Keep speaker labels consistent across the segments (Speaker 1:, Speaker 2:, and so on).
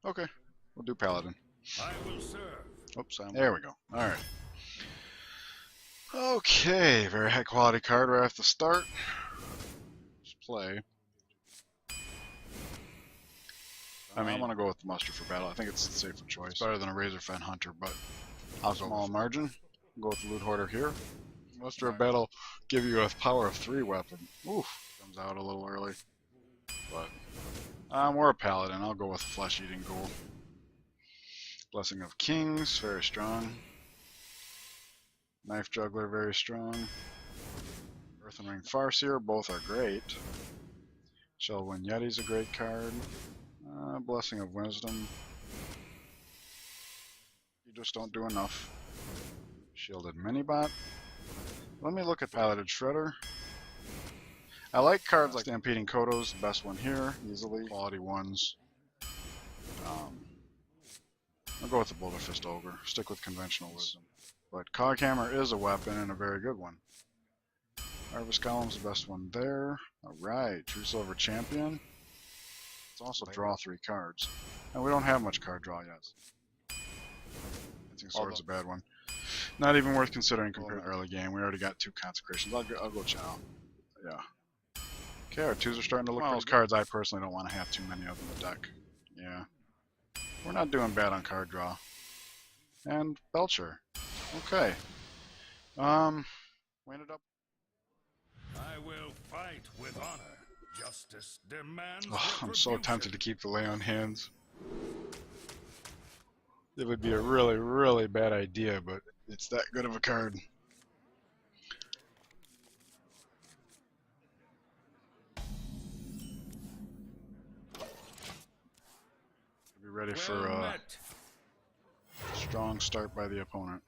Speaker 1: Okay, we'll do paladin.
Speaker 2: I will serve.
Speaker 1: Oops, there we go. Alright. Okay, very high quality card right off the start. Let's play. I mean, I'm gonna go with the muster for battle. I think it's the safer choice. It's better than a Razorfen Hunter, but I'll go small margin. Go with the Loot Hoarder here. Muster of battle give you a power of 3 weapon. Oof, comes out a little early. But we're a paladin. I'll go with Flesh Eating Ghoul. Blessing of Kings, very strong. Knife Juggler, very strong. Earthen Ring Farseer, both are great. Shellwind Yeti's a great card. Blessing of Wisdom. You just don't do enough. Shielded Minibot. Let me look at Paladin Shredder. I like cards like Stampeding Kodo's, the best one here, easily. Quality ones. I'll go with the Boulder Fist Ogre. Stick with conventional wisdom. But Coghammer is a weapon and a very good one. Harvest Golem's the best one there. Alright, True Silver Champion. It's also draw 3 cards. And we don't have much card draw yet. Dancing Sword's a bad one. Not even worth considering compared to early game. We already got 2 Consecrations. I'll go Chow. Yeah. Okay, our 2s are starting to look like those cards I personally don't want to have too many of in the deck. Yeah. We're not doing bad on card draw. And Belcher. Okay. We ended up.
Speaker 2: I will fight with honor. Justice demands.
Speaker 1: Oh, I'm so tempted to keep the Lay on Hands. It would be a really, really bad idea, but it's that good of a card. Be ready for a strong start by the opponent.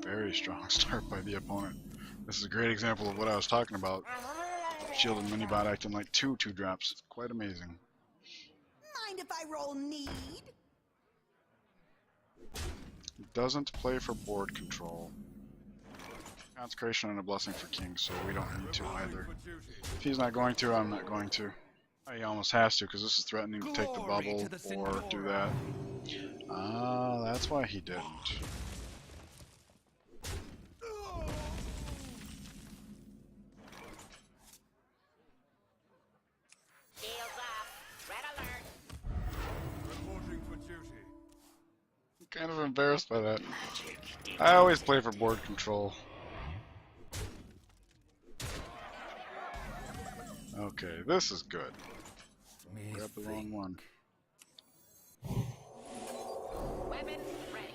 Speaker 1: Very strong start by the opponent. This is a great example of what I was talking about. Shielded Minibot acting like 2 2-drops. It's quite amazing.
Speaker 3: Mind if I roll need?
Speaker 1: He doesn't play for board control. Consecration and a Blessing for King, so we don't need to either. If he's not going to, I'm not going to. He almost has to, because this is threatening to take the bubble or do that. Ah, that's why he didn't. I'm kind of embarrassed by that. I always play for board control. Okay, this is good. Grab the wrong one.
Speaker 4: Weapon ready.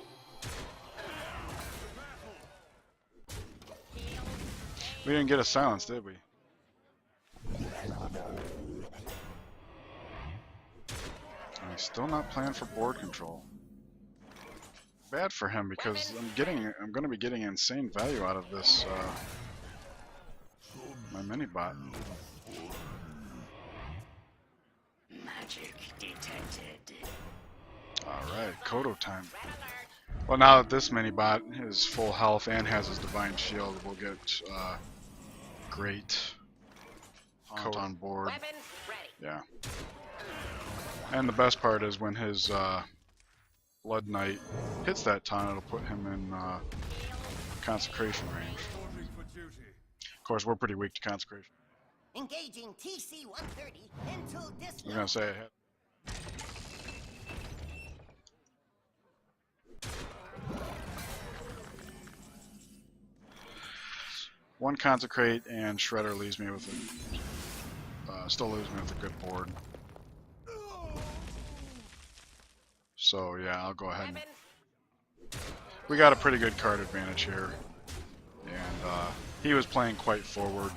Speaker 1: We didn't get a silence, did we? And he's still not playing for board control. Bad for him because I'm going to be getting insane value out of this my Minibot.
Speaker 4: Magic detected.
Speaker 1: Alright, Kodo time. Well, now that this Minibot is full health and has his Divine Shield, we'll get great Kodo on board.
Speaker 4: Weapon ready.
Speaker 1: Yeah. And the best part is when his Blood Knight hits that taunt, it'll put him in Consecration range. Of course, we're pretty weak to Consecration.
Speaker 3: Engaging TC-130 into
Speaker 1: I was
Speaker 3: this.
Speaker 1: gonna say ahead. One Consecrate and Shredder leaves me with a, still leaves me with a good board. So yeah, I'll go ahead and we got a pretty good card advantage here. And he was playing quite forward.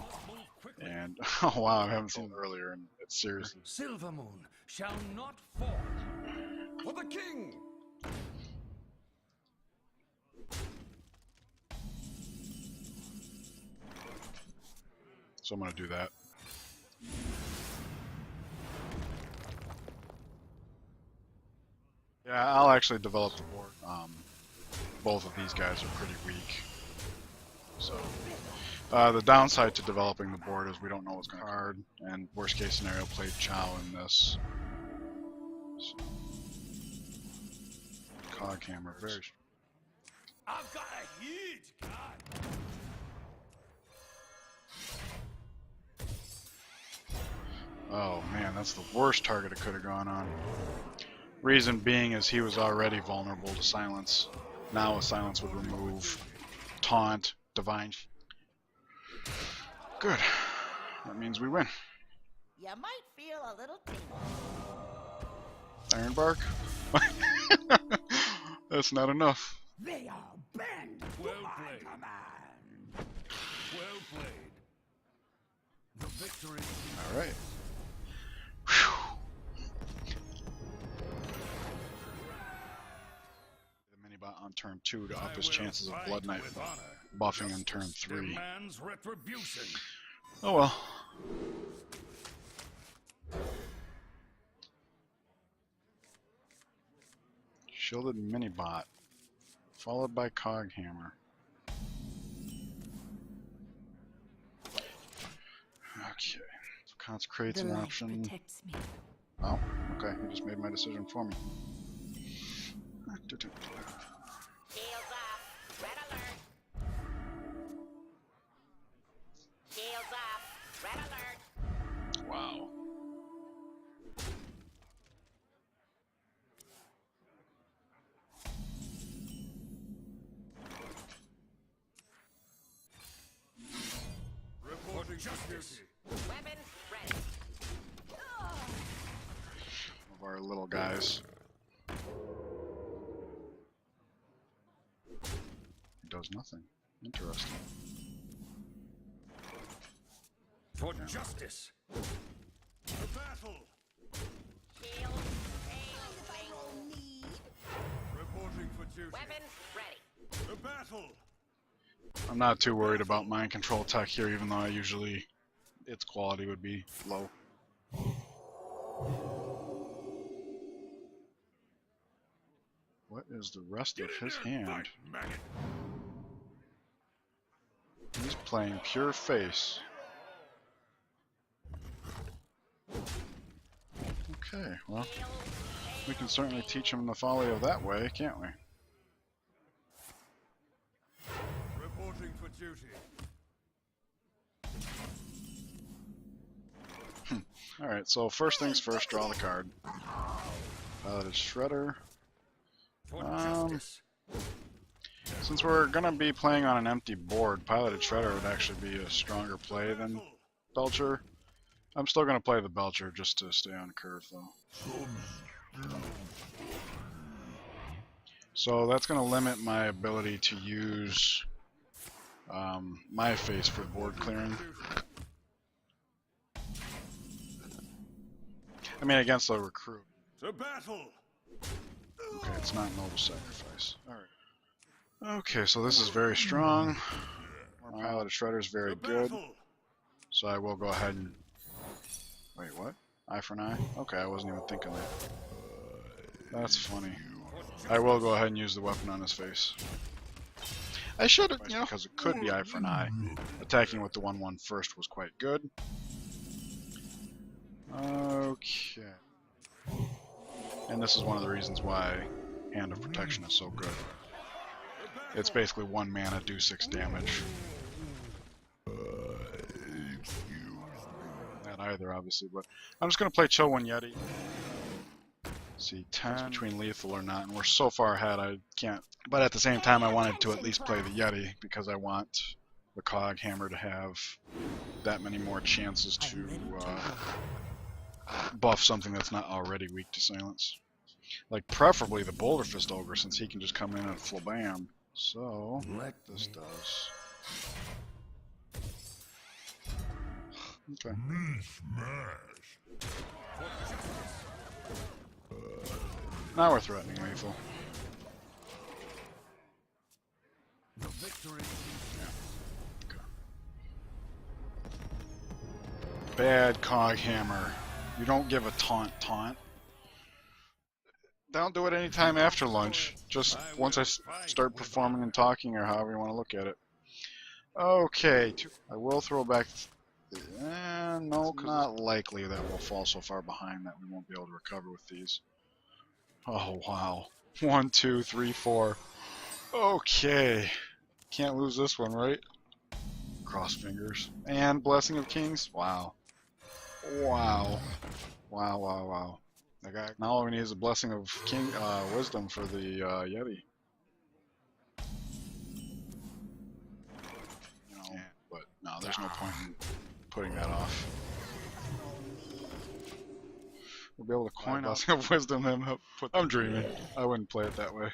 Speaker 1: And oh wow, I haven't seen it earlier, and it's seriously.
Speaker 2: Silver Moon shall not fall. For the king.
Speaker 1: So I'm gonna do that. Yeah, I'll actually develop the board. Both of these guys are pretty weak. So The downside to developing the board is we don't know what's going to hard, and worst case scenario, played Chow in this. So, Cog Hammer, very.
Speaker 2: I've got a huge card.
Speaker 1: Oh man, that's the worst target it could have gone on. Reason being is he was already vulnerable to silence. Now a silence would remove taunt, divine. Good. That means we win.
Speaker 3: You might feel a little tingle.
Speaker 1: Iron Bark? That's not enough.
Speaker 2: They are bent to my command. Well played. The victory.
Speaker 1: Alright. The minibot on turn 2 to up his chances of Blood Knight buffing on turn 3.
Speaker 2: Demands retribution.
Speaker 1: Oh well. Shielded minibot, followed by Cog Hammer. Okay, so consecrate's an option. Oh, okay, he just made my decision for me.
Speaker 4: Shields off. Red alert. Shields off. Red alert.
Speaker 1: Wow.
Speaker 2: Reporting justice.
Speaker 4: Weapon ready.
Speaker 1: Of our little guys. He does nothing. Interesting.
Speaker 2: For justice. The battle.
Speaker 4: Shield.
Speaker 3: If I roll need.
Speaker 2: Reporting for duty.
Speaker 4: Weapon ready.
Speaker 2: The battle.
Speaker 1: I'm not too worried about mind control tech here, even though I usually its quality would be low. What is the rest of his hand? He's playing pure face. Okay, well, we can certainly teach him the folly of that way, can't we?
Speaker 2: Reporting for duty.
Speaker 1: Alright, so first things first, draw the card. Paladin Shredder.
Speaker 2: For justice.
Speaker 1: Since we're gonna be playing on an empty board, Piloted Shredder would actually be a stronger play than Belcher. I'm still gonna play the Belcher just to stay on curve though. So that's gonna limit my ability to use my face for board clearing. I mean against the recruit.
Speaker 2: To battle.
Speaker 1: Okay, it's not noble sacrifice. Alright. Okay, so this is very strong. Our Piloted Shredder is very good. So I will go ahead and... Wait, what? Eye for an eye? Okay, I wasn't even thinking that. That's funny. I will go ahead and use the weapon on his face. I should have, you know, because it could be eye for an eye. Attacking with the 1/1 first was quite good. Okay. And this is one of the reasons why Hand of Protection is so good. It's basically 1 mana, do 6 damage. Not either, obviously, but I'm just going to play Chill One Yeti. See, 10 between lethal or not, and we're so far ahead I can't. But at the same time, I wanted to at least play the Yeti because I want the Cog Hammer to have that many more chances to buff something that's not already weak to silence. Like, preferably the Boulder Fist Ogre, since he can just come in and flabam. So, what this does. Okay. Now we're threatening lethal.
Speaker 2: The victory.
Speaker 1: Okay. Bad Cog Hammer. You don't give a taunt. Don't do it anytime after lunch. Just once I start performing and talking, or however you want to look at it. Okay, I will throw back. No, not likely that we'll fall so far behind that we won't be able to recover with these. Oh wow. 1, 2, 3, 4. Okay. Can't lose this one, right? Cross fingers. And Blessing of Kings. Wow. Wow. Wow, wow, wow. That guy, now all we need is a Blessing of Wisdom for the Yeti. You know, but no, there's no point in putting that off. We'll be able to coin Blessing of Wisdom and put. I'm dreaming. I wouldn't play it that way.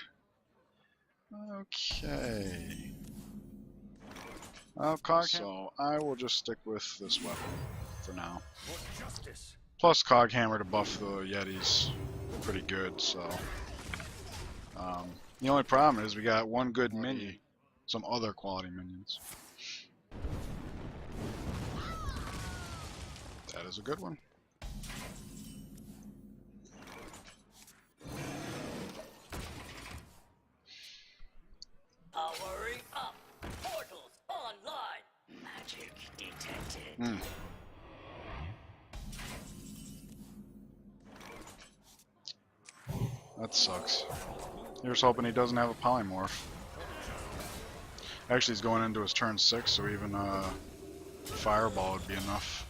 Speaker 1: Okay. So I will just stick with this weapon for now.
Speaker 2: For justice.
Speaker 1: Plus Cog Hammer to buff the Yetis pretty good, so. The only problem is we got one good minion, some other quality minions. That is a good one.
Speaker 4: Powering up. Portals online. Magic detected.
Speaker 1: That sucks. Here's hoping he doesn't have a polymorph. Actually, he's going into his turn 6, so even Fireball would be enough.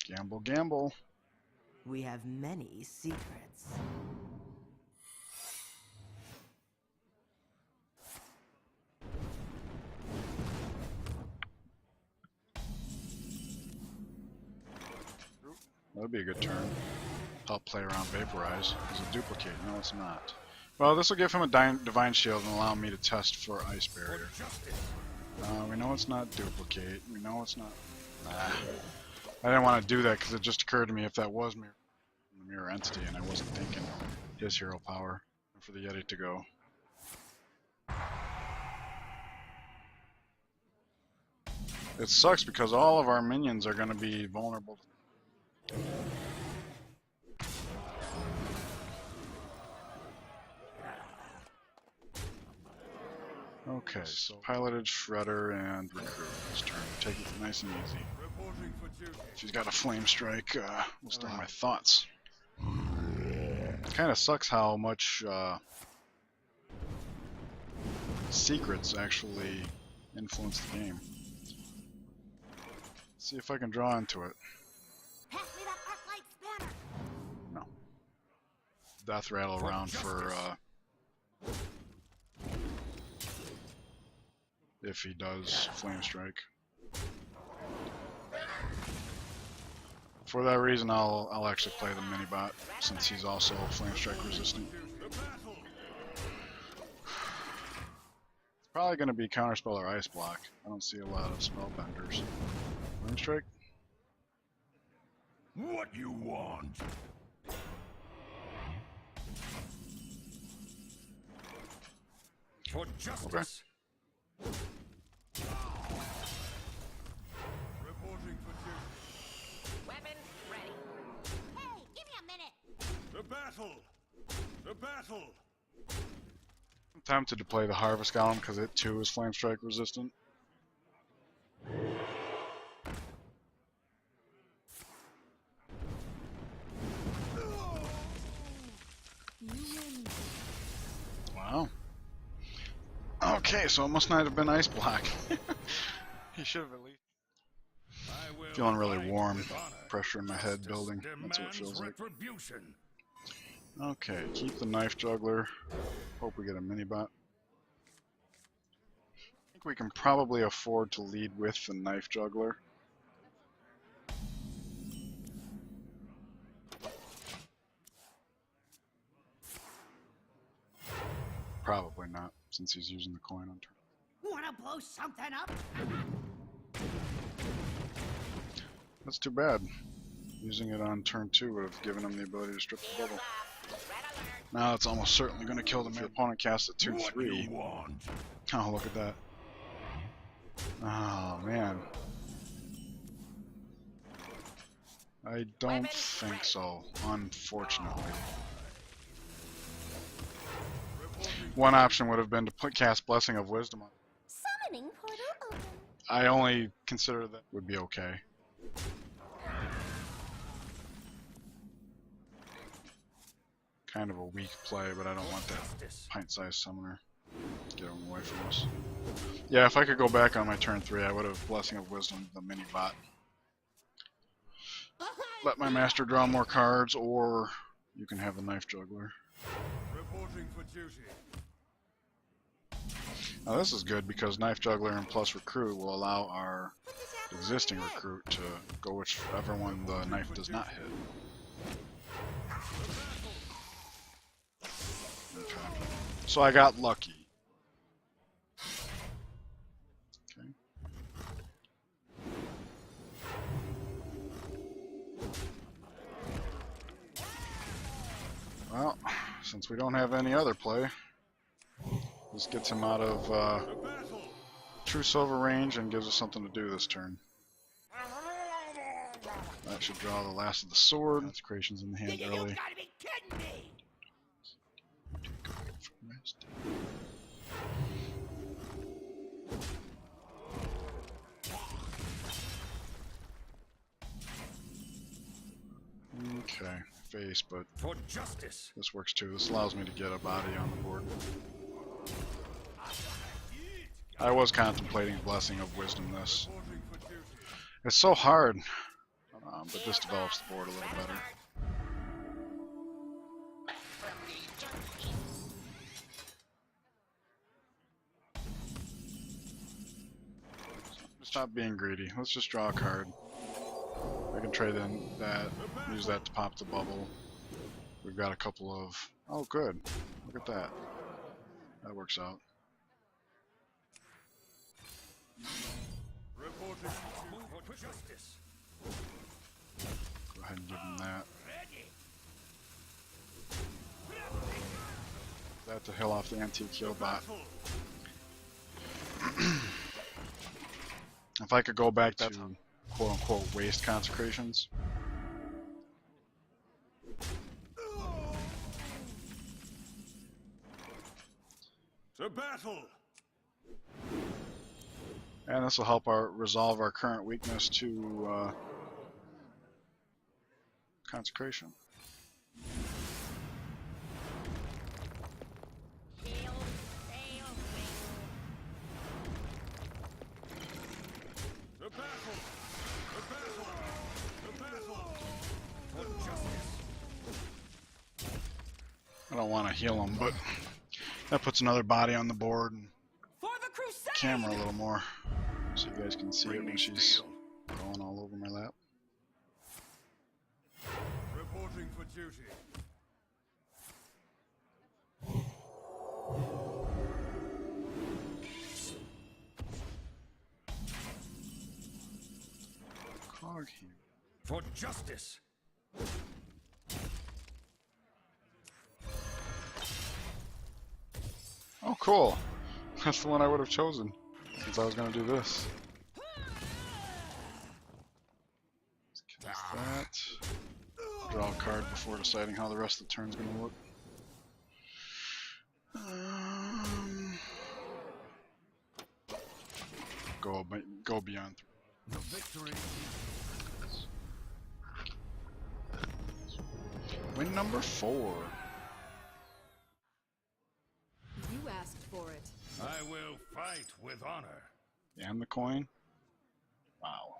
Speaker 1: Gamble, gamble.
Speaker 3: We have many secrets.
Speaker 1: That'd be a good turn. Help play around Vaporize. Is it duplicate? No, it's not. Well, this will give him a Divine Shield and allow me to test for Ice Barrier. We know it's not duplicate. We know it's not. I didn't want to do that because it just occurred to me if that was the mirror entity and I wasn't thinking his hero power for the Yeti to go. It sucks because all of our minions are going to be vulnerable. Okay, so piloted Shredder and Recruit this turn. Take it nice and easy. She's got a Flame Strike. We'll start my thoughts. Kind of sucks how much secrets actually influence the game. Let's see if I can draw into it.
Speaker 3: Pass me that Arclight spanner.
Speaker 1: No. Death Rattle around for if he does Flame Strike. For that reason, I'll actually play the Minibot since he's also Flame Strike resistant. It's probably going to be Counterspell or Ice Block. I don't see a lot of Spellbenders. Flame Strike?
Speaker 2: What you want? For justice. Reporting for duty.
Speaker 4: Weapons ready.
Speaker 3: Hey, give me a minute.
Speaker 2: The battle. The battle.
Speaker 1: I'm tempted to play the Harvest Golem because it too is Flame Strike resistant. Wow. Okay, so it must not have been Ice Block. He should have at least. Feeling really warm. Pressure in my head building. That's what it feels like. Okay, keep the Knife Juggler. Hope we get a Minibot. I think we can probably afford to lead with the Knife Juggler. Probably not, since he's using the coin on turn.
Speaker 3: Wanna blow something up?
Speaker 1: That's too bad. Using it on turn 2 would have given him the ability to strip the bubble. Now it's almost certainly going to kill them if your opponent casts a 2/3. Oh, look at that. Oh, man. I don't think so, unfortunately. One option would have been to cast Blessing of Wisdom on.
Speaker 3: Summoning portal open.
Speaker 1: I only consider that would be okay. Kind of a weak play, but I don't want that pint-sized summoner. Get him away from us. Yeah, if I could go back on my turn 3, I would have Blessing of Wisdom, the mini bot. Let my master draw more cards, or you can have the Knife Juggler.
Speaker 2: Reporting for duty.
Speaker 1: Now this is good because Knife Juggler and plus Recruit will allow our existing Recruit to go whichever one the knife does not hit. Okay. So I got lucky. Okay. Well, since we don't have any other play, this gets him out of true silver range and gives us something to do this turn. That should draw the last of the sword. Consecration's in the hand early.
Speaker 4: You gotta be kidding me!
Speaker 1: Okay, face, but
Speaker 2: For justice.
Speaker 1: this works too. This allows me to get a body on the board. I was contemplating Blessing of Wisdom this.
Speaker 2: Reporting for duty.
Speaker 1: It's so hard, but this develops the board a little better. Stop being greedy. Let's just draw a card. I can trade in that, use that to pop the bubble. We've got a couple of... Oh, good. Look at that. That works out.
Speaker 2: Reporting for justice.
Speaker 1: Go ahead and give him that. That to hill off the antique kill bot. If I could go back to quote-unquote waste consecrations.
Speaker 2: To battle.
Speaker 1: And this will help resolve our current weakness to consecration.
Speaker 2: To battle. To battle. To battle. For justice.
Speaker 1: I don't want to heal him, but that puts another body on the board and
Speaker 4: For the crusade!
Speaker 1: camera a little more, so you guys can see it when she's
Speaker 2: Steel.
Speaker 1: going all over my lap.
Speaker 2: Reporting for duty.
Speaker 1: Cog here.
Speaker 2: For justice.
Speaker 1: Oh, cool. That's the one I would have chosen, since I was going to do this. Let's cast that. Draw a card before deciding how the rest of the turn's going to look. Go beyond 3.
Speaker 2: The victory.
Speaker 1: Win number 4.
Speaker 5: You asked for it.
Speaker 2: I will fight with honor.
Speaker 1: And the coin? Wow.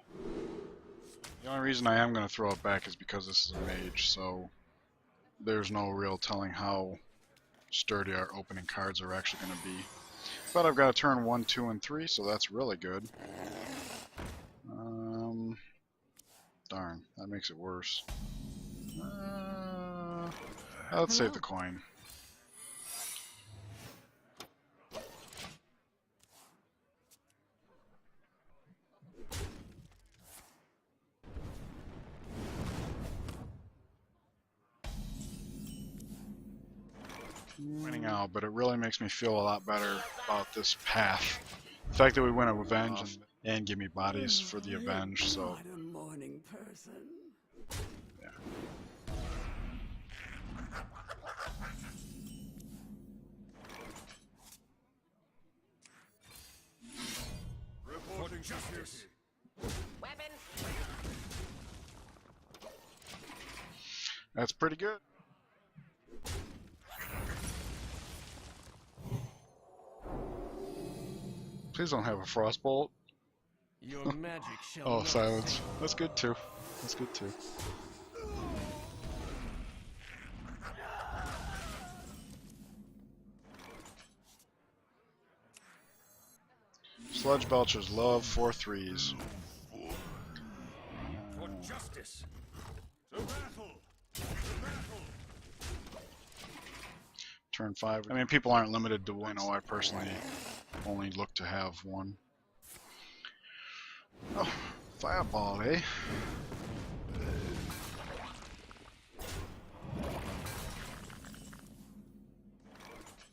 Speaker 1: The only reason I am going to throw it back is because this is a mage, so there's no real telling how sturdy our opening cards are actually going to be. But I've got a turn 1, 2, and 3, so that's really good. Darn, that makes it worse. Let's save the coin. Winning out, but it really makes me feel a lot better about this path. The fact that we win a revenge and give me bodies for the avenge, so
Speaker 3: Not a morning person.
Speaker 1: yeah.
Speaker 2: Reporting justice. justice.
Speaker 4: Weapon.
Speaker 1: That's pretty good. Please don't have a frostbolt.
Speaker 2: Your magic shall
Speaker 1: Oh,
Speaker 2: not
Speaker 1: silence.
Speaker 2: fail.
Speaker 1: That's good too. That's good too. Sludge Belchers love 4/3s.
Speaker 2: For justice. To battle. To battle.
Speaker 1: Turn 5. I mean, people aren't limited to one. I know I personally only look to have one. Oh, fireball, eh?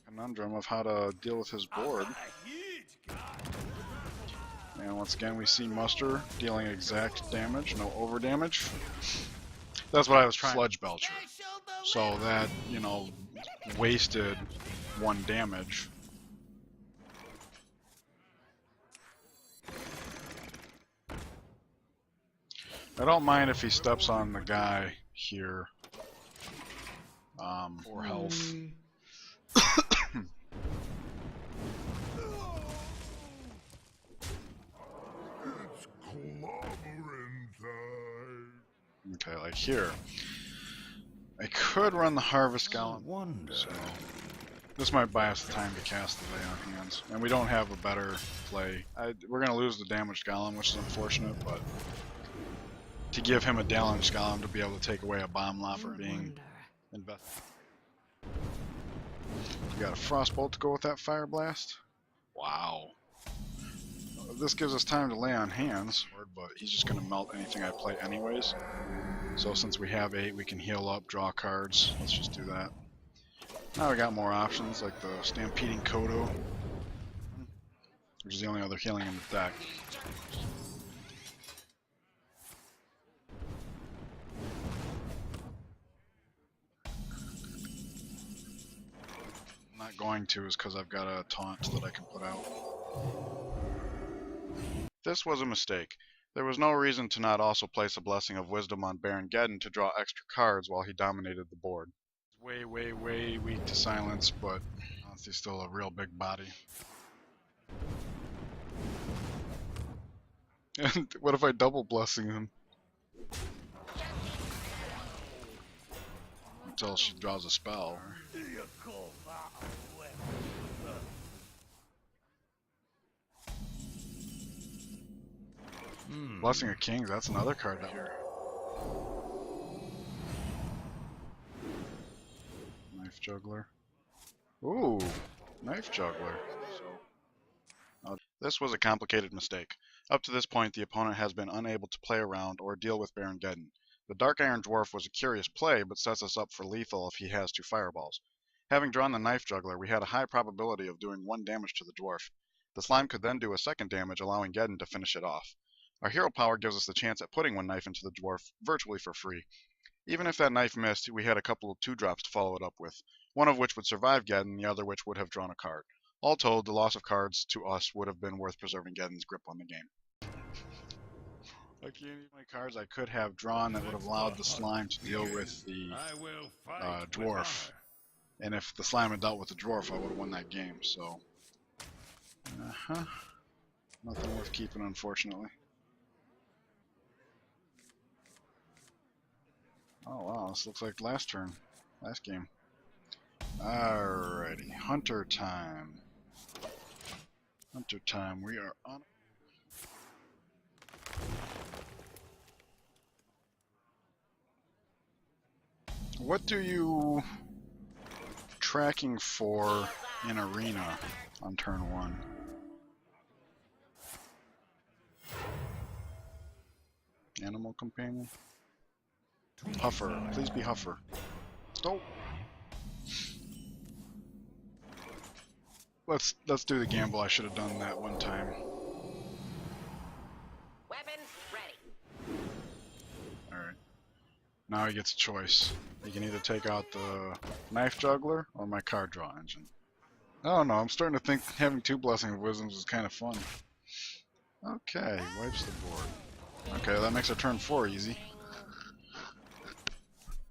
Speaker 1: Conundrum of how to deal with his board. And once again, we see Muster dealing exact damage, no over damage. That's what I was trying. Sludge Belcher. So that, you know, wasted 1 damage. I don't mind if he steps on the guy here. For health. Okay, like here. I could run the Harvest Golem, so this might buy us the time to cast the Lay on Hands. And we don't have a better play. We're going to lose the Damaged Golem, which is unfortunate, but to give him a Damaged Golem to be able to take away a Bomb Lot for being invested. You got a Frostbolt to go with that Fire Blast? Wow. This gives us time to Lay on Hands, but he's just going to melt anything I play anyways. So since we have 8, we can heal up, draw cards. Let's just do that. Now we got more options, like the Stampeding Kodo, which is the only other healing in the deck. I'm not going to, is because I've got a taunt that I can put out. This was a mistake. There was no reason to not also place a Blessing of Wisdom on Baron Geddon to draw extra cards while he dominated the board. Way, way, way weak to silence, but honestly still a real big body. And what if I double Blessing him? Until she draws a spell. Blessing of Kings, that's another card that here. Knife Juggler. Ooh, Knife Juggler. This was a complicated mistake. Up to this point, the opponent has been unable to play around or deal with Baron Geddon. The Dark Iron Dwarf was a curious play, but sets us up for lethal if he has 2 fireballs. Having drawn the Knife Juggler, we had a high probability of doing 1 damage to the dwarf. The slime could then do a 2nd damage, allowing Geddon to finish it off. Our hero power gives us the chance at putting 1 knife into the dwarf virtually for free. Even if that knife missed, we had a couple of 2-drops to follow it up with, one of which would survive Geddon, the other which would have drawn a card. All told, the loss of cards to us would have been worth preserving Geddon's grip on the game. Like my cards I could have drawn that would have allowed the slime to deal with the dwarf. And if the slime had dealt with the dwarf, I would have won that game, so... Nothing worth keeping, unfortunately. Oh wow, this looks like last turn. Last game. Alrighty, Hunter time. Hunter time, we are on. What do you tracking for in arena on turn 1? Animal companion? Huffer, please be Huffer. Nope. Let's do the gamble. I should have done that one time.
Speaker 4: Weapon ready.
Speaker 1: Alright. Now he gets a choice. He can either take out the Knife Juggler or my card draw engine. I don't know, I'm starting to think having 2 Blessing of Wisdoms is kind of fun. Okay, wipes the board. Okay, that makes our turn 4 easy.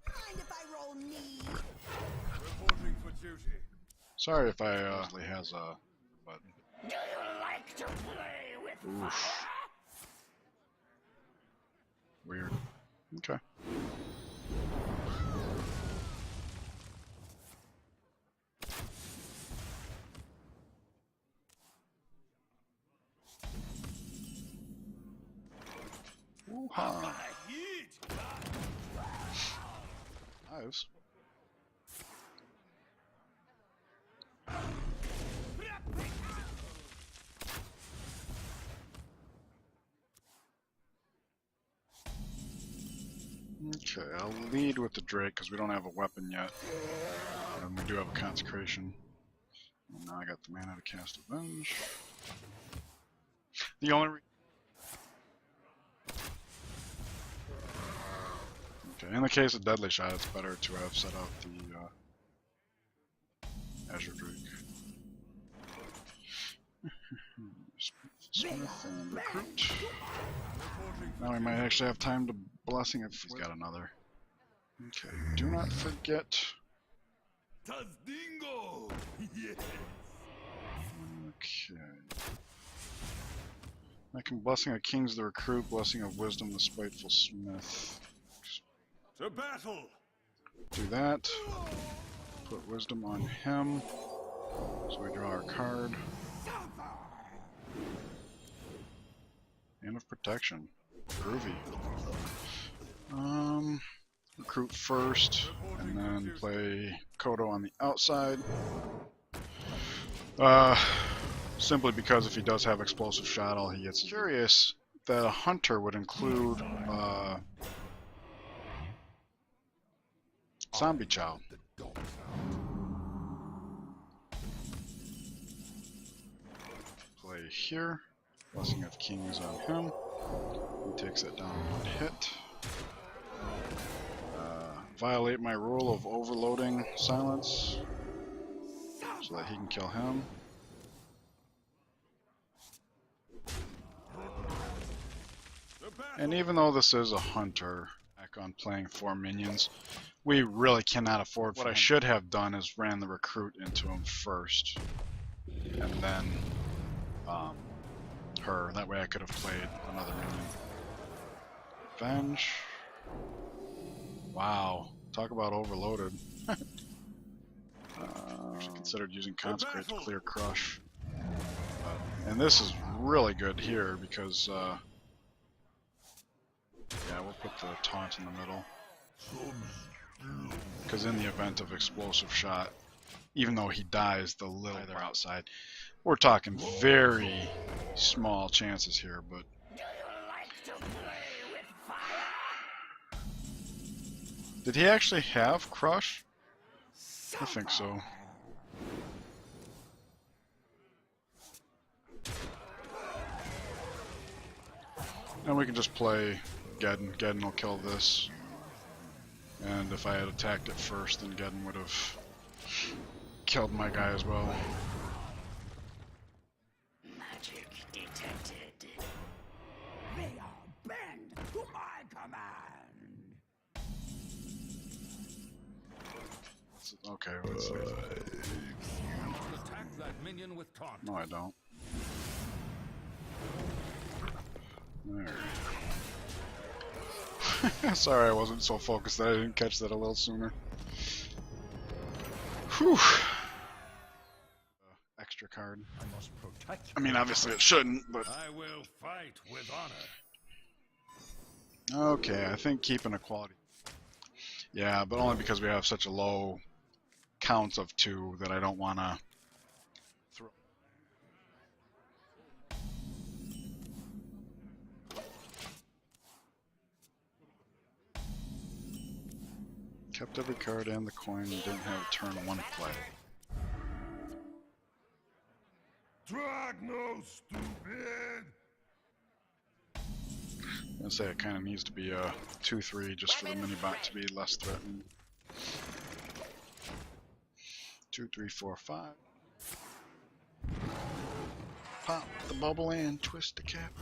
Speaker 3: Mind if I roll me?
Speaker 2: Reporting for duty.
Speaker 1: Sorry if I usually has a button.
Speaker 3: Do you like to play with
Speaker 1: Oof. Weird. Okay. Ooh-ha.
Speaker 2: Heat.
Speaker 1: Nice. Okay, I'll lead with the Drake because we don't have a weapon yet. And we do have a consecration. And now I got the mana to cast Avenge. The only Okay, in the case of Deadly Shot, it's better to have set out the Azure Drake. Smith and recruit. Now we might actually have time to blessing if he's got another. Okay, do not forget.
Speaker 2: Tazdingo. Yes.
Speaker 1: Okay. I can blessing of kings the recruit, blessing of wisdom the spiteful smith.
Speaker 2: To battle.
Speaker 1: Do that. Put wisdom on him. So we draw our card. And of protection. Groovy. Recruit first, and then play Kodo on the outside. Simply because if he does have explosive shot, all he gets is curious that a hunter would include zombie chow. Play here. Blessing of Kings on him. He takes it down one hit. Violate my rule of overloading silence so that he can kill him. And even though this is a hunter, back on playing 4 minions, we really cannot afford. What I should have done is ran the recruit into him first, and then her. That way I could have played another minion. Venge. Wow, talk about overloaded. Actually considered using Consecrate to clear Crush. And this is really good here because, yeah, we'll put the taunt in the middle. Because in the event of explosive shot, even though he dies, the little they're outside. We're talking very small chances here, but did he actually have Crush? I think so. And we can just play Geddon. Geddon will kill this. And if I had attacked it first, then Geddon would have killed my guy as well.
Speaker 3: Magic detected. They are bend to my command.
Speaker 1: Okay, let's see.
Speaker 2: Attack that minion with taunt.
Speaker 1: No, I don't. There. Sorry I wasn't so focused that I didn't catch that a little sooner. Whew. Extra card.
Speaker 2: I must protect.
Speaker 1: I mean, obviously it shouldn't, but...
Speaker 2: I will fight with honor.
Speaker 1: Okay, I think keeping equality. Yeah, but only because we have such a low count of 2 that I don't want to throw. Kept every card and the coin and didn't have a turn 1 play.
Speaker 2: Drag no stupid.
Speaker 1: I'm gonna say it kind of needs to be a 2-3 just for the mini bot to be less threatening. 2, 3, 4, 5. pop the bubble and twist the cap.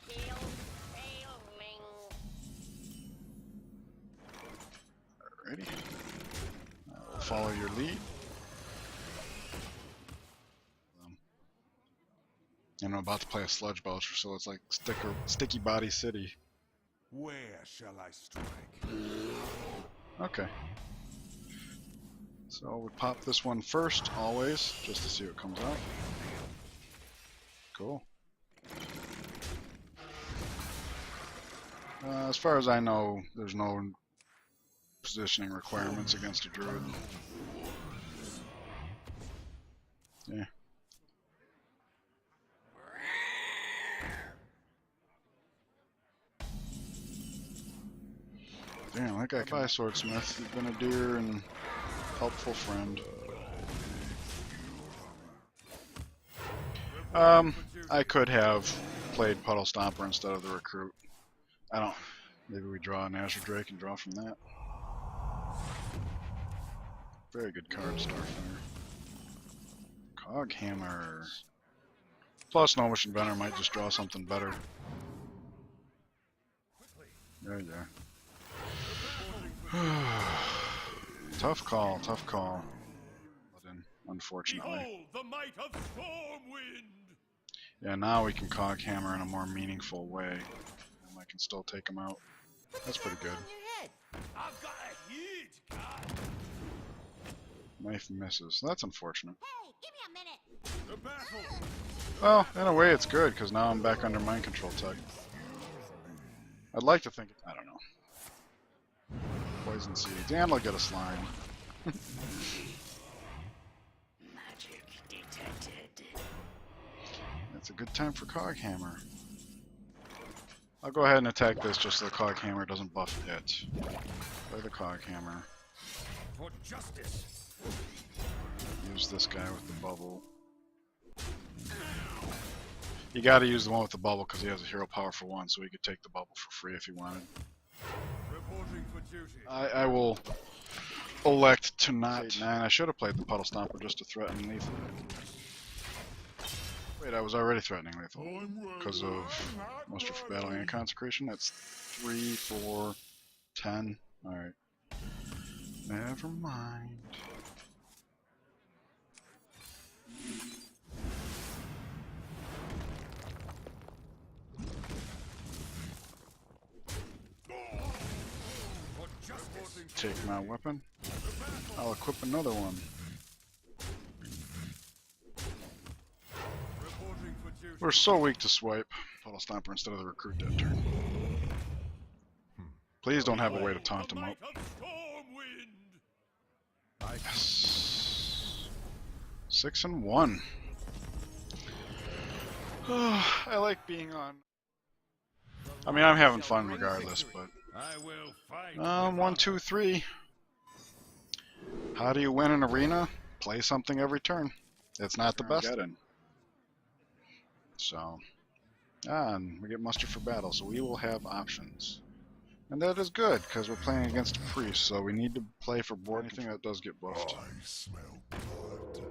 Speaker 4: Shield failing.
Speaker 1: Alrighty. I will follow your lead. And I'm about to play a sludge belcher, so it's like sticky body city.
Speaker 2: Where shall I strike?
Speaker 1: Okay. So we pop this one first, always, just to see what comes out. Cool. As far as I know, there's no positioning requirements against a druid. Yeah. Damn, that guy can buy swordsmith. He's been a dear and helpful friend. I could have played Puddle Stomper instead of the recruit. I don't. Maybe we draw an Azure Drake and draw from that. Very good card, Starfire. Coghammer. Plus, Gnomish Inventor might just draw something better. There you go. Tough call, tough call. Unfortunately.
Speaker 2: Behold the might of Stormwind!
Speaker 1: Yeah, now we can Coghammer in a more meaningful way. And I can still take him out. That's pretty good.
Speaker 2: I've got a hit card!
Speaker 1: Knife misses. That's unfortunate.
Speaker 3: Hey, give me a minute.
Speaker 2: The battle!
Speaker 1: Well, in a way it's good, because now I'm back under mind control tech. I'd like to think... I don't know. Poison seeds. And I'll get a slime.
Speaker 3: Magic detected.
Speaker 1: It's a good time for Coghammer. I'll go ahead and attack this just so the Coghammer doesn't buff it. Play the Coghammer.
Speaker 2: For justice!
Speaker 1: Use this guy with the bubble. You gotta use the one with the bubble because he has a hero power for 1, so he could take the bubble for free if he wanted.
Speaker 2: Reporting for duty.
Speaker 1: I will elect to not. And I should have played the Puddle Stomper just to threaten lethal. Wait, I was already threatening lethal because of Muster for Battle and Consecration. That's 3, 4, 10. Alright. Never mind.
Speaker 2: For justice!
Speaker 1: Take my weapon. I'll equip another one.
Speaker 2: Reporting for duty.
Speaker 1: We're so weak to swipe. Puddle Stomper instead of the recruit that turn. Please don't have a way to taunt him out.
Speaker 2: Might of Stormwind!
Speaker 1: Yes. 6 and 1. I like being on. I mean, I'm having fun regardless, but
Speaker 2: I will fight.
Speaker 1: 1, 2, 3. How do you win an arena? Play something every turn. It's not the best. So, and we get muster for battle, so we will have options. And that is good, because we're playing against a priest, so we need to play for board anything that does get buffed.
Speaker 6: I smell blood.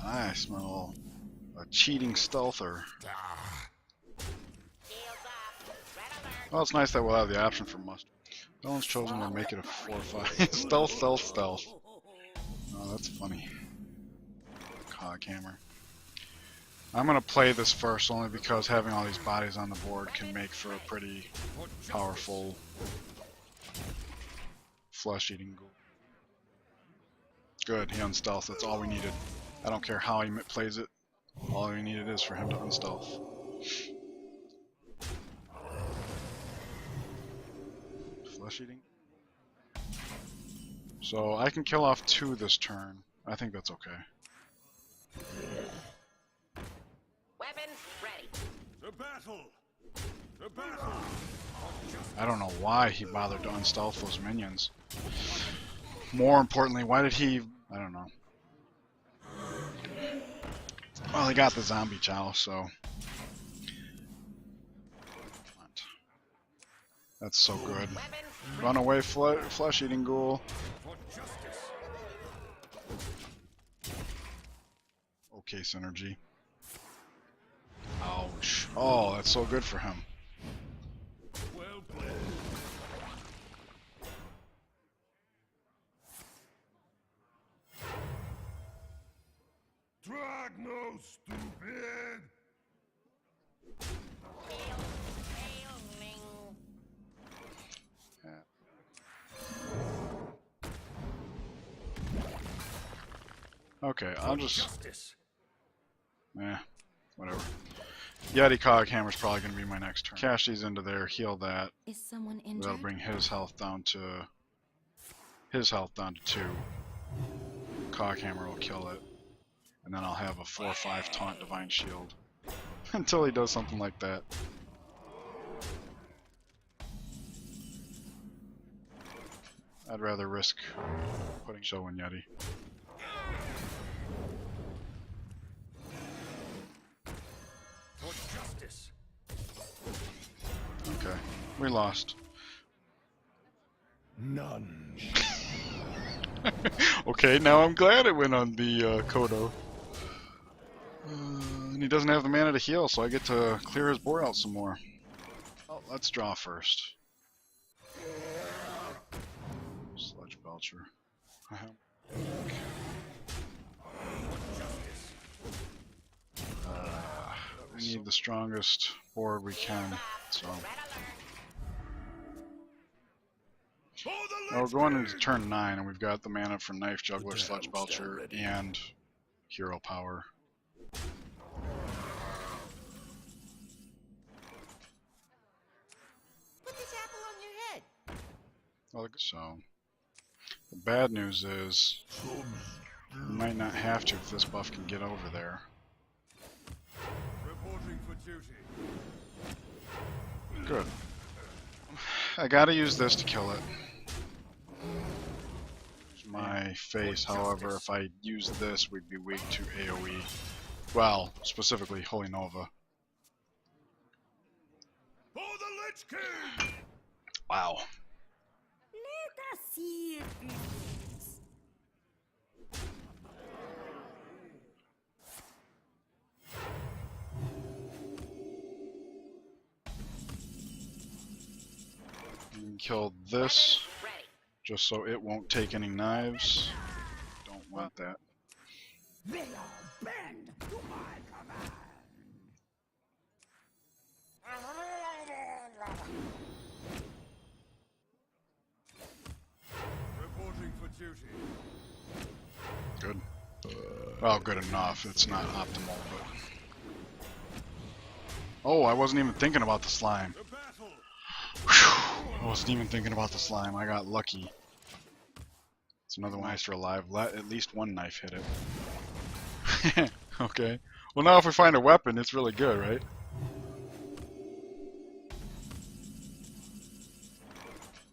Speaker 1: I smell a cheating stealther.
Speaker 4: Shields up. Red alert.
Speaker 1: Well, it's nice that we'll have the option for muster. No one's chosen to make it a 4-5. Stealth, stealth, stealth. Oh, that's funny. Coghammer. I'm gonna play this first only because having all these bodies on the board can make for a pretty powerful flesh-eating ghoul. Good, he unstealth. That's all we needed. I don't care how he plays it. All we needed is for him to unstealth. Flesh-eating. So I can kill off 2 this turn. I think that's okay.
Speaker 4: Weapons ready.
Speaker 2: The battle! The battle!
Speaker 1: I don't know why he bothered to unstealth those minions. More importantly, why did he... I don't know. Well, he got the zombie chow, so... That's so good.
Speaker 4: Weapons
Speaker 1: Run away, flesh-eating ghoul.
Speaker 2: For justice!
Speaker 1: case energy. Ouch. Oh, that's so good for him.
Speaker 2: Well played.
Speaker 6: Drag no stupid!
Speaker 4: Failing.
Speaker 1: Okay, I'll just...
Speaker 2: Justice.
Speaker 1: Whatever. Yeti Cog Hammer's probably going to be my next turn. Cash these into there, heal that.
Speaker 3: Is someone injured?
Speaker 1: That'll bring his health down to... 2. Cog Hammer will kill it. And then I'll have a 4/5 taunt Divine Shield. Until he does something like that. I'd rather risk putting Show in Yeti.
Speaker 2: For justice.
Speaker 1: Okay, we lost.
Speaker 6: None.
Speaker 1: Okay, now I'm glad it went on the Kodo. And he doesn't have the mana to heal, so I get to clear his board out some more. Oh, let's draw first. Sludge Belcher. We need the strongest board we can, so... Well, we're going into turn 9, and we've got the mana for Knife Juggler, Sludge Belcher, and Hero Power.
Speaker 3: Put this apple on your head.
Speaker 1: So, the bad news is, we might not have to if this buff can get over there.
Speaker 2: Reporting for duty.
Speaker 1: Good. I gotta use this to kill it. My face, however, if I use this, we'd be weak to AoE. Well, specifically Holy Nova.
Speaker 6: For the Lich King!
Speaker 1: Wow.
Speaker 3: Let us see if it fits.
Speaker 1: You can kill this, just so it won't take any knives. Don't want that.
Speaker 3: They all bend to my command.
Speaker 2: Reporting for duty.
Speaker 1: Good. Well, good enough. It's not optimal, but... Oh, I wasn't even thinking about the slime.
Speaker 2: The battle.
Speaker 1: Whew, I wasn't even thinking about the slime. I got lucky. It's another one nicer alive. Let at least one knife hit it. Okay. Well, now if we find a weapon, it's really good, right?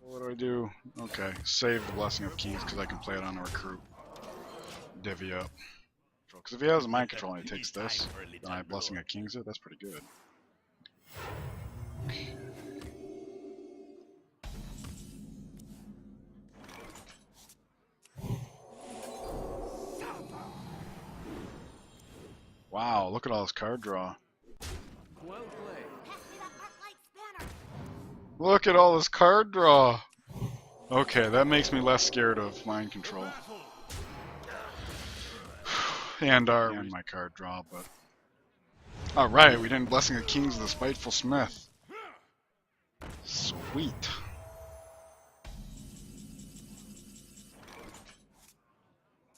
Speaker 1: What do I do? Okay. Save the Blessing of Kings because I can play it on a recruit. Divvy up. Because if he has a mind control and he takes this, then I Blessing of Kings it, that's pretty good. Okay. Wow, look at all this card draw.
Speaker 2: Well played.
Speaker 3: Pass me that Arc-Light Spanner.
Speaker 1: Look at all this card draw. Okay, that makes me less scared of mind control. And my card draw, but... Alright, we didn't Blessing of Kings of the Spiteful Smith. Sweet.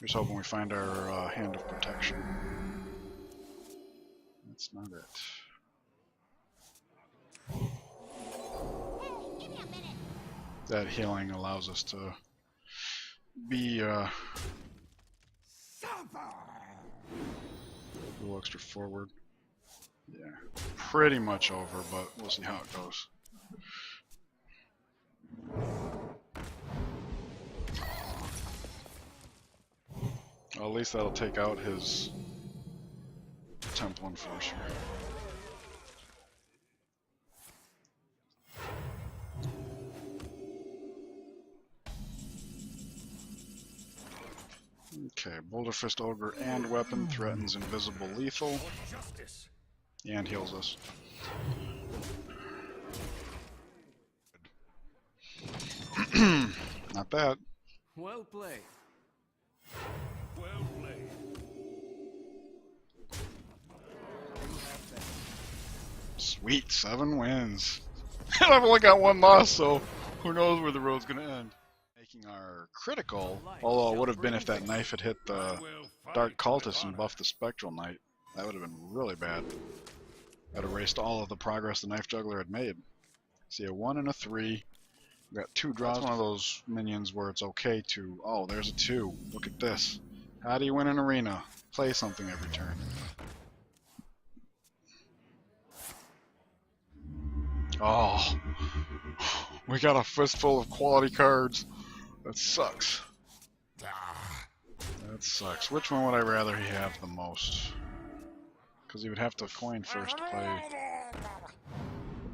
Speaker 1: Just hoping we find our Hand of Protection. That's not it.
Speaker 3: Hey, give me a minute.
Speaker 1: That healing allows us to be a little extra forward. Yeah, pretty much over, but we'll see how it goes. Well, at least that'll take out his Temple Enforcer. Okay, Boulder Fist Ogre and weapon threatens invisible lethal
Speaker 2: For justice.
Speaker 1: and heals us. Not bad.
Speaker 2: Well played. Well played.
Speaker 1: Sweet, 7 wins. And I've only got 1 loss, so who knows where the road's gonna end. Making our critical, although it would have been if that knife had hit the Dark Cultist and buffed the Spectral Knight. That would have been really bad. That erased all of the progress the Knife Juggler had made. See, a 1 and a 3. We got 2 draws. That's one of those minions where it's okay to... Oh, there's a 2. Look at this. How do you win an arena? Play something every turn. Oh, we got a fistful of quality cards. That sucks. That sucks. Which one would I rather he have the most? Because he would have to coin first to play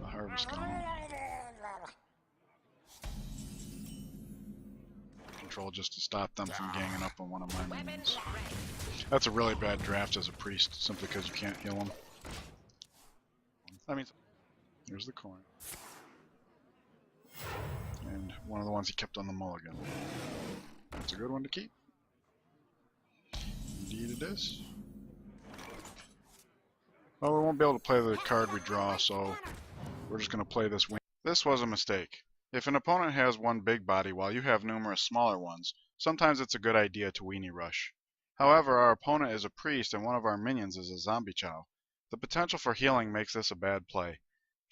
Speaker 1: the Harvest Golem. Control just to stop them from ganging up on one of my minions. That's a really bad draft as a priest, simply because you can't heal him. That means... Here's the coin. And one of the ones he kept on the mulligan. That's a good one to keep. Indeed it is. Well, we won't be able to play the card we draw, so we're just going to play this win. This was a mistake. If an opponent has one big body while you have numerous smaller ones, sometimes it's a good idea to weenie rush. However, our opponent is a priest and one of our minions is a zombie chow. The potential for healing makes this a bad play.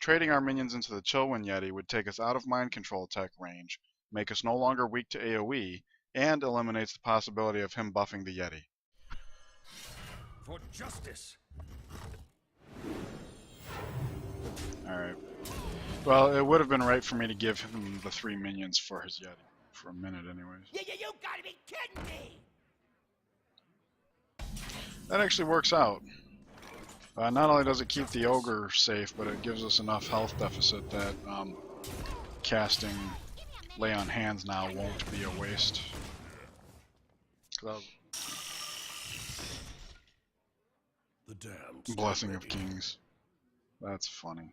Speaker 1: Trading our minions into the Chillwind Yeti would take us out of mind control tech range, make us no longer weak to AoE, and eliminates the possibility of him buffing the Yeti.
Speaker 2: For justice.
Speaker 1: Alright. Well, it would have been right for me to give him the 3 minions for his Yeti. For a minute anyways.
Speaker 3: You gotta be kidding me!
Speaker 1: That actually works out. Not only does it keep the ogre safe, but it gives us enough health deficit that casting Lay on Hands now won't be a waste.
Speaker 6: The damned.
Speaker 1: Blessing of Kings. That's funny.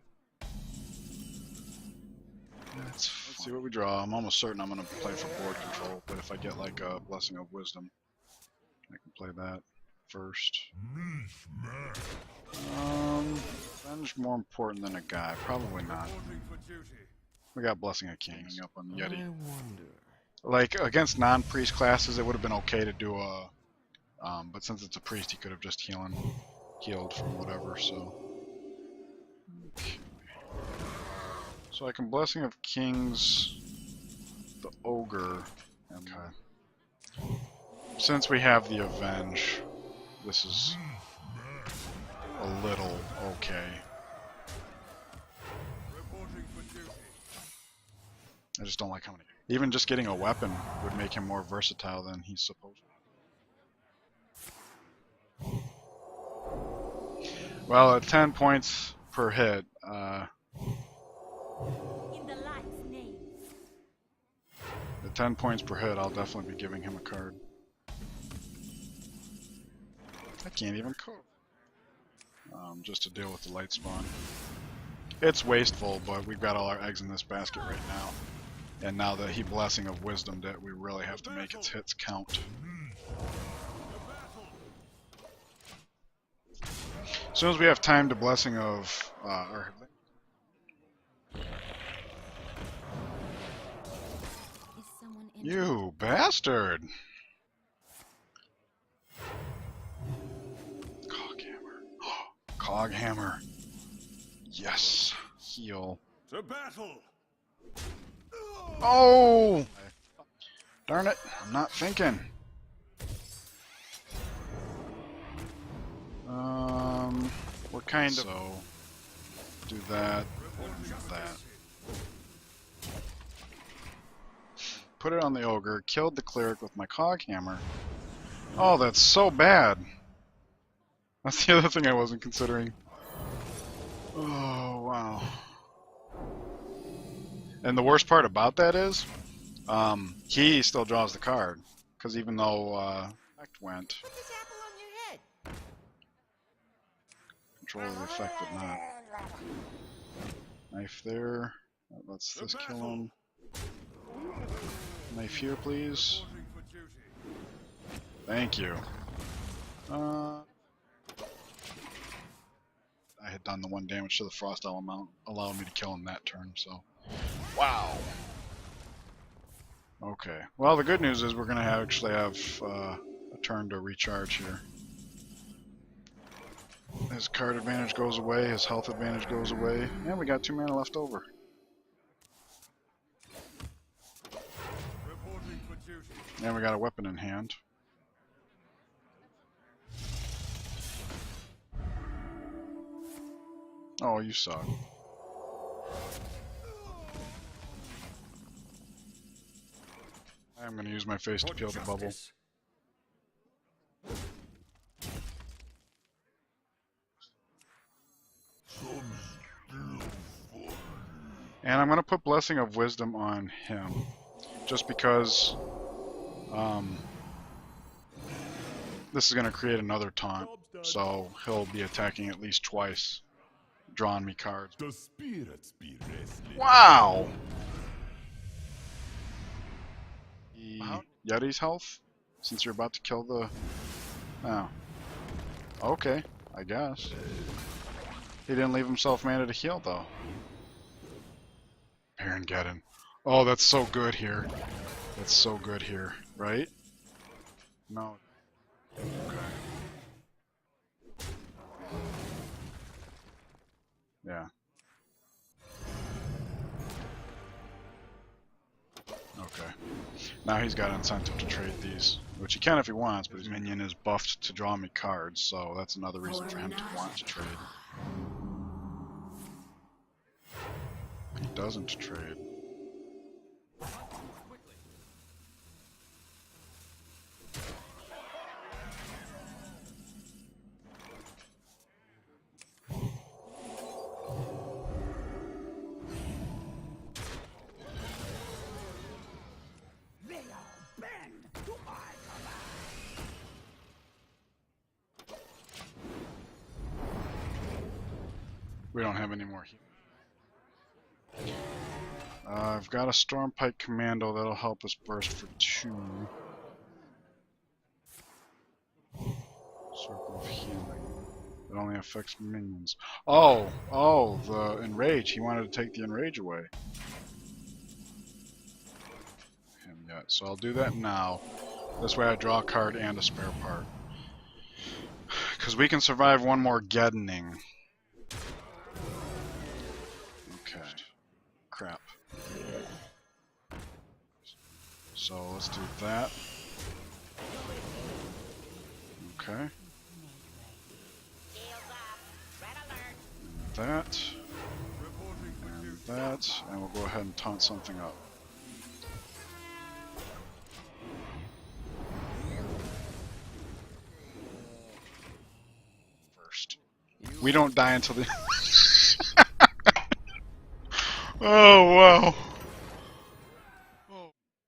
Speaker 1: Let's see what we draw. I'm almost certain I'm going to play for board control, but if I get like a Blessing of Wisdom, I can play that first. Revenge more important than a guy? Probably not. We got Blessing of Kings up on the Yeti. Like against non-priest classes, it would have been okay to do a, but since it's a priest, he could have just healed from whatever. So, okay. So I can Blessing of Kings the ogre. Okay. Since we have the Avenge, this is a little okay. I just don't like how many. Even just getting a weapon would make him more versatile than he's supposed to. Well, at 10 points per hit,
Speaker 4: In the light's name.
Speaker 1: at 10 points per hit, I'll definitely be giving him a card. I can't even code. Just to deal with the light spawn. It's wasteful, but we've got all our eggs in this basket right now. And now that he Blessing of Wisdom, that we really have to make its hits count. As soon as we have time to Blessing of...
Speaker 5: Is someone in
Speaker 1: You bastard! Coghammer. Coghammer. Yes. Heal.
Speaker 6: To battle!
Speaker 1: Oh! Darn it, I'm not thinking. What kind of... So, do that, and that. Put it on the ogre, killed the cleric with my coghammer. Oh, that's so bad. That's the other thing I wasn't considering. Oh, wow. And the worst part about that is, he still draws the card. Because even though, Effect went.
Speaker 4: Put this apple on your head.
Speaker 1: Control the effect did not. Knife there. That lets this kill him. Knife here, please.
Speaker 6: Reporting for duty.
Speaker 1: Thank you. I had done the 1 damage to the frost element, allowing me to kill him that turn, so. Wow! Okay. Well, the good news is we're going to actually have a turn to recharge here. His card advantage goes away, his health advantage goes away, and we got 2 mana left over.
Speaker 6: Reporting for duty.
Speaker 1: And we got a weapon in hand. Oh, you suck. I'm going to use my face to
Speaker 6: For
Speaker 1: peel the bubble.
Speaker 6: justice.
Speaker 1: And I'm going to put Blessing of Wisdom on him. Just because this is going to create another taunt. So he'll be attacking at least twice, drawing me cards.
Speaker 6: The spirits be restless.
Speaker 1: Wow! Yeti's health? Since you're about to kill the... Oh. Okay, I guess. He didn't leave himself mana to heal, though. Baron. Oh, that's so good here. That's so good here, right? No. Okay. Yeah. Okay. Now he's got incentive to trade these, which he can if he wants, but his minion is buffed to draw me cards, so that's another reason for him to want to trade. He doesn't trade.
Speaker 2: Quickly.
Speaker 3: They all bend to my command.
Speaker 1: We don't have any more heal. I've got a Stormpike Commando that'll help us burst for 2. Circle of Healing. It only affects minions. Oh, the Enrage. He wanted to take the Enrage away. Him yet. So I'll do that now. This way I draw a card and a spare part. Because we can survive one more Geddening. Okay. Crap. So let's do that. Okay.
Speaker 4: Shields up. Red alert.
Speaker 1: That.
Speaker 6: Reporting for
Speaker 1: And
Speaker 6: duty.
Speaker 1: that. And we'll go ahead and taunt something up. First. We don't die until the... Oh, wow.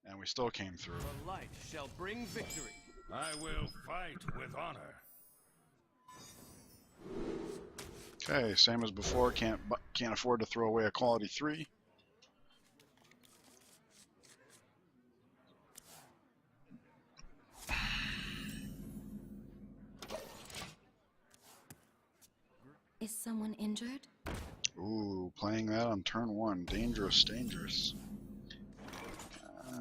Speaker 1: And we still came through.
Speaker 2: The light shall bring victory.
Speaker 6: I will fight with honor.
Speaker 1: Okay, same as before. Can't afford to throw away a quality 3.
Speaker 5: Is someone injured?
Speaker 1: Ooh, playing that on turn 1. Dangerous.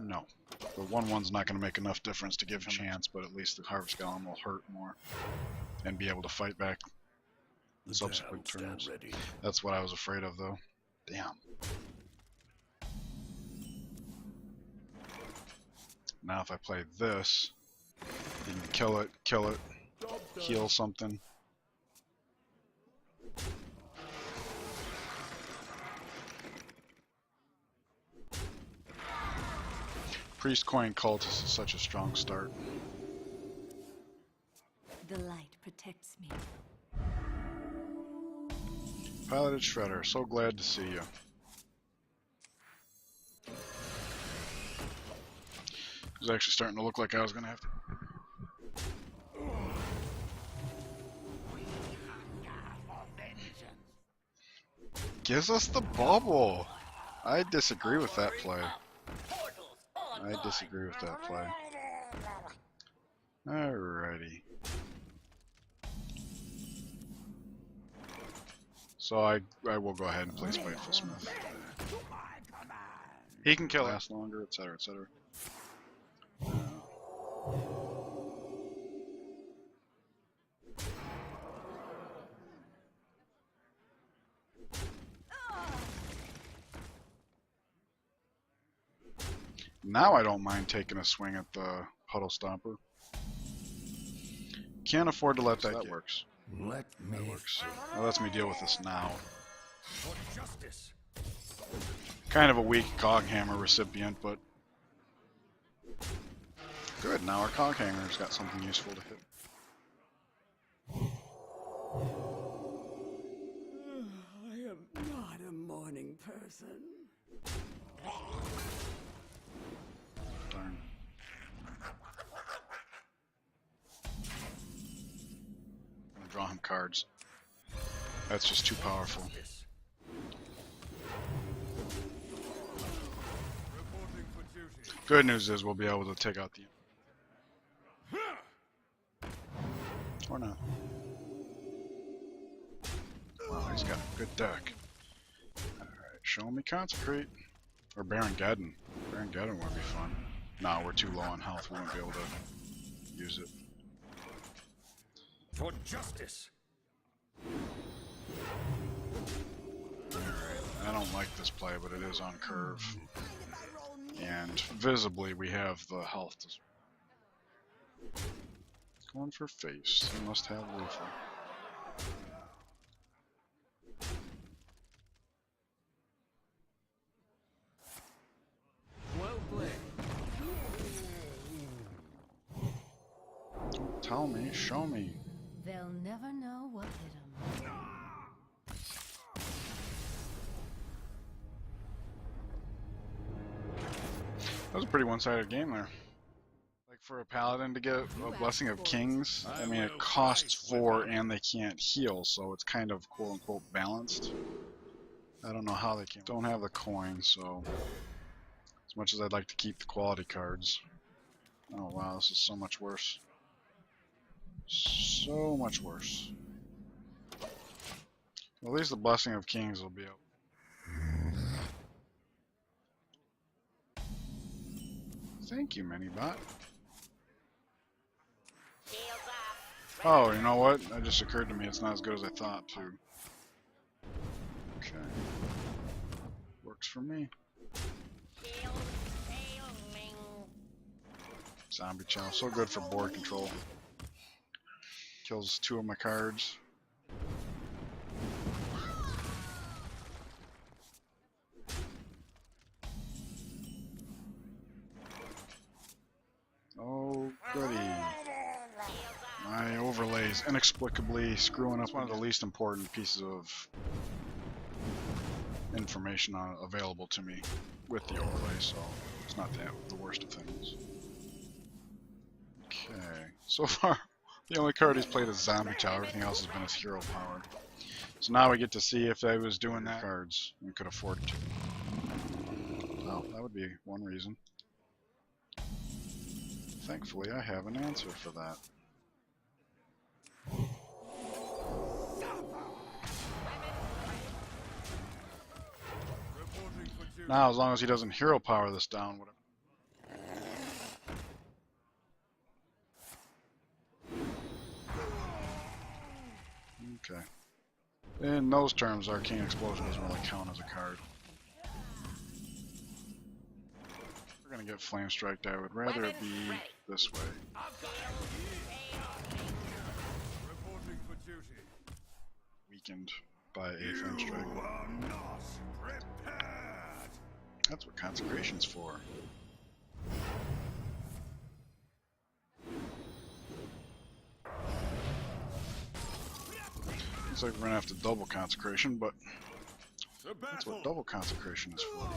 Speaker 1: No. The 1/1's not going to make enough difference to give him a chance, but at least the Harvest Golem will hurt more. And be able to fight back
Speaker 6: The
Speaker 1: subsequent
Speaker 6: damned
Speaker 1: turns.
Speaker 6: stand ready.
Speaker 1: That's what I was afraid of, though. Damn. Now if I play this, you can kill it, heal something. Priest Coin Cultist is such a strong start.
Speaker 5: The light protects me.
Speaker 1: Piloted Shredder, so glad to see you. It was actually starting to look like I was going to have to gives us the bubble. I disagree with that play. I disagree with that play. Alrighty. So I will go ahead and play Spiteful Smith. He can kill last longer, etc., etc. Now I don't mind taking a swing at the Puddle Stomper. Can't afford to let that get. Works.
Speaker 6: Let me.
Speaker 1: That works. That lets me deal with this now.
Speaker 2: For justice.
Speaker 1: Kind of a weak Coghammer recipient, but good. Now our Coghammer's got something useful to hit.
Speaker 3: I am not a morning person.
Speaker 1: Darn. I'm gonna draw him cards. That's just too powerful.
Speaker 6: Reporting for duty.
Speaker 1: Good news is we'll be able to take out the... Or not. Wow, he's got a good deck. Alright, show me Consecrate. Or Baron Geddon. Baron Geddon would be fun. No, we're too low on health, we won't be able to use it.
Speaker 2: For justice.
Speaker 1: Alright, I don't like this play, but it is on curve. And visibly we have the health to... Going for face. He must have lethal.
Speaker 2: Well played.
Speaker 1: Don't tell me, show me.
Speaker 5: They'll never know what hit 'em.
Speaker 1: That was a pretty one-sided game there. Like for a paladin to get a Blessing of Kings, I mean it costs 4 and they can't heal, so it's kind of quote-unquote balanced. I don't know how they can. Don't have the coin, so as much as I'd like to keep the quality cards. Oh wow, this is so much worse. So much worse. Well, at least the Blessing of Kings will be out. Thank you, Minibot. Oh, you know what? That just occurred to me. It's not as good as I thought, too. Okay. Works for me. Zombie Chow. So good for board control. Kills 2 of my cards. Oh, goody. My overlays inexplicably screwing up one of the least important pieces of information available to me with the overlay, so it's not the worst of things. Okay, so far the only card he's played is Zombie Chow, everything else has been his hero power. So now we get to see if I was doing that cards and could afford to. Oh, that would be one reason. Thankfully, I have an answer for that. Now, as long as he doesn't hero power this down, whatever. Okay. In those terms, Arcane Explosion doesn't really count as a card. We're gonna get Flame Striked. I would rather it be this way.
Speaker 6: Reporting for duty.
Speaker 1: Weakened by a Flame Strike.
Speaker 6: You are not prepared.
Speaker 1: That's what Consecration's for. Looks like we're gonna have to double Consecration, but
Speaker 6: The
Speaker 1: that's what
Speaker 6: battle.
Speaker 1: double Consecration is for.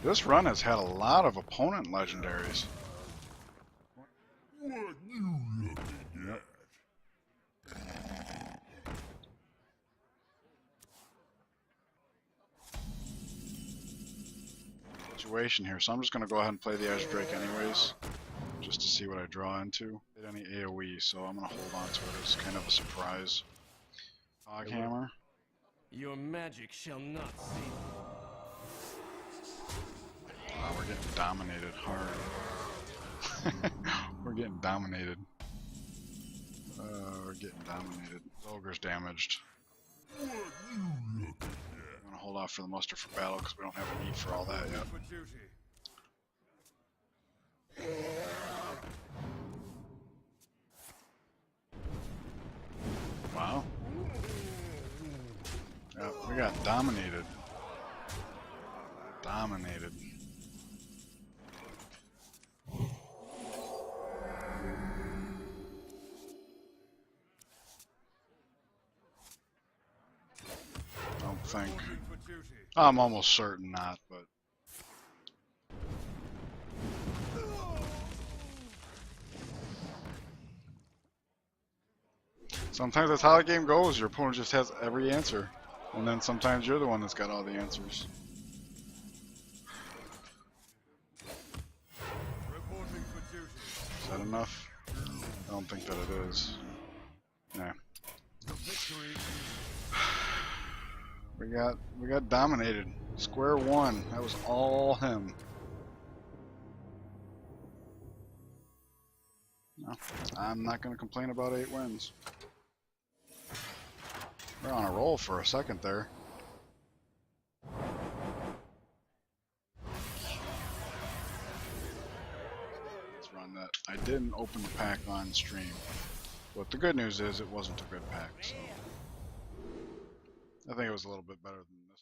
Speaker 1: This run has had a lot of opponent legendaries.
Speaker 6: What you looking at?
Speaker 1: situation here, so I'm just going to go ahead and play the Edge Drake anyways, just to see what I draw into. Any AoE, so I'm going to hold on to it as kind of a surprise. Fog Hammer.
Speaker 2: Your magic shall not see.
Speaker 1: Wow, we're getting dominated hard. We're getting dominated. We're getting dominated. Ogre's damaged. I'm gonna hold off for the muster for battle because we don't have a need for all that yet.
Speaker 6: For duty.
Speaker 1: Wow. Yep, we got dominated. Dominated. Don't think.
Speaker 6: For duty.
Speaker 1: I'm almost certain not, but. Sometimes that's how the game goes. Your opponent just has every answer. And then sometimes you're the one that's got all the answers.
Speaker 6: Reporting for duty.
Speaker 1: Is that enough? I don't think that it is. Nah.
Speaker 6: Victory.
Speaker 1: We got dominated. Square one. That was all him. No, I'm not going to complain about 8 wins. We're on a roll for a second there. Let's run that. I didn't open the pack on stream, but the good news is it wasn't a good pack, so I think it was a little bit better than this.